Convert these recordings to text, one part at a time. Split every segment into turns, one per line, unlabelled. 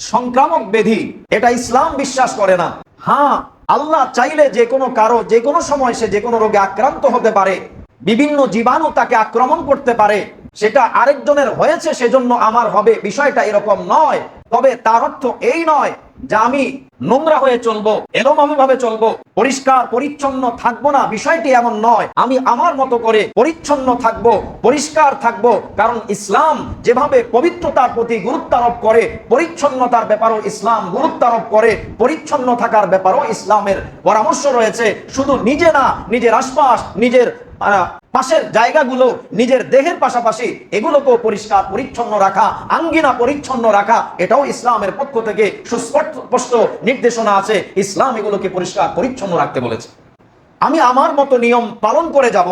সংক্রামক ব্যাধি, এটা ইসলাম বিশ্বাস করে না। হ্যাঁ, আল্লাহ চাইলে যে কোনো কারো যে কোনো সময় সে যে কোনো রোগে আক্রান্ত হতে পারে, বিভিন্ন জীবাণু তাকে আক্রমণ করতে পারে, সেটা আরেকজনের হয়েছে সেজন্য আমার হবে, বিষয়টা এরকম নয়। তবে তার অর্থ এই নয় যে আমি নোংরা হয়ে চলবো, এলোমেলো ভাবে চলবো, পরিষ্কার পরিচ্ছন্ন থাকবো না, বিষয়টি এমন নয়। আমি আমার মতো করে পরিচ্ছন্ন থাকবো, পরিষ্কার থাকবো। কারণ ইসলাম যেভাবে পবিত্রতার প্রতি গুরুত্ব আরোপ করে, পরিচ্ছন্নতার ব্যাপারেও ইসলাম গুরুত্ব আরোপ করে, পরিচ্ছন্ন থাকার ব্যাপারেও ইসলামের পরামর্শ রয়েছে। শুধু নিজে না, নিজের আশপাশ, নিজের পাশের জায়গাগুলো, নিজের দেহের পাশাপাশি এগুলোকেও পরিষ্কার পরিচ্ছন্ন রাখা, আঙ্গিনা পরিচ্ছন্ন রাখা, এটাও ইসলামের পক্ষ থেকে সুস্পষ্ট নির্দেশনা আছে। ইসলাম এগুলোকে পরিষ্কার পরিচ্ছন্ন রাখতে বলেছে। আমি আমার মতো নিয়ম পালন করে যাব,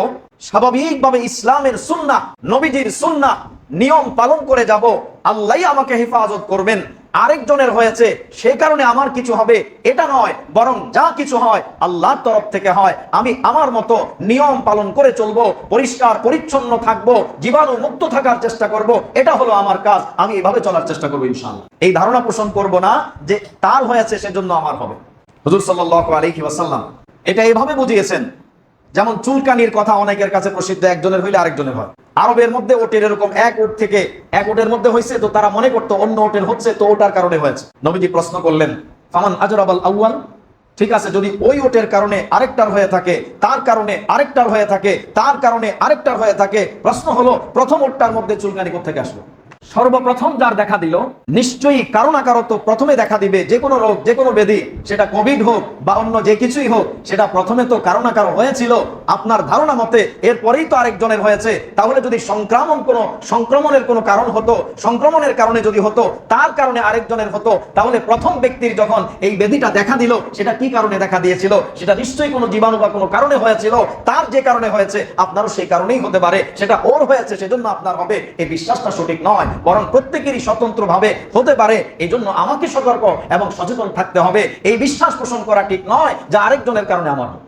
স্বাভাবিকভাবে ইসলামের সুন্নাহ, নবীজির সুন্নাহ নিয়ম পালন করে যাব, আল্লাহ আমাকে হেফাজত করবেন। আরেকজনের হয়েছে সেই কারণে আমার কিছু হবে এটা নয়, বরং যা কিছু হয় আল্লাহর তরফ থেকে হয়। আমি আমার মতো নিয়ম পালন করে চলবো, পরিষ্কার পরিচ্ছন্ন থাকবো, জীবাণু মুক্ত থাকার চেষ্টা করব, এটা হলো আমার কাজ। আমি এভাবে চলার চেষ্টা করবো ইনশাআল্লাহ। এই ধারণা পোষণ করব না যে তার হয়েছে সেজন্য আমার হবে। হুজুর সাল্লাল্লাহু আলাইহি ওয়াসাল্লাম এটা এভাবে বুঝিয়েছেন। যেমন চুলকানির কথা অনেকের কাছে প্রসিদ্ধ, একজনের হইলে আরেকজনের হয়। আরবের মধ্যে ওটের এরকম এক ওট থেকে এক ওটের মধ্যে হয়েছে, তো তারা মনে করতো অন্য ওটের হচ্ছে, তো ওটার কারণে হয়েছে। নবীজি প্রশ্ন করলেন, ফামান আজরাবাল আউয়াল, ঠিক আছে, যদি ওই ওটের কারণে আরেকটার হয়ে থাকে, তার কারণে আরেকটার হয়ে থাকে, তার কারণে আরেকটার হয়ে থাকে, প্রশ্ন হলো প্রথম ওটটার মধ্যে চুলকানি কোত্থেকে আসলো? সর্বপ্রথম যার দেখা দিল, নিশ্চয়ই কারো না কারো তো প্রথমে দেখা দিবে। যে কোনো রোগ, যে কোনো ব্যাধি, সেটা কোভিড হোক বা অন্য যে কিছুই হোক, সেটা প্রথমে তো কারো না কারো হয়েছিল। আপনার ধারণা মতে এরপরেই তো আরেকজনের হয়েছে। তাহলে যদি সংক্রমণের কোনো কারণ হতো, সংক্রমণের কারণে যদি হতো, তার কারণে আরেকজনের হতো, তাহলে প্রথম ব্যক্তির যখন এই ব্যাধিটা দেখা দিল, সেটা কি কারণে দেখা দিয়েছিল? সেটা নিশ্চয়ই কোনো জীবাণু বা কোনো কারণে হয়েছিল। তার যে কারণে হয়েছে আপনারও সেই কারণেই হতে পারে। সেটা ওর হয়েছে সেজন্য আপনার হবে, এই বিশ্বাসটা সঠিক নয়। বরং প্রত্যেকেরই স্বতন্ত্রভাবে হতে পারে। এই জন্য আমাকে সতর্ক এবং সচেতন থাকতে হবে। এই বিশ্বাস পোষণ করা ঠিক নয় যে আরেকজনের কারণে আমার হবে।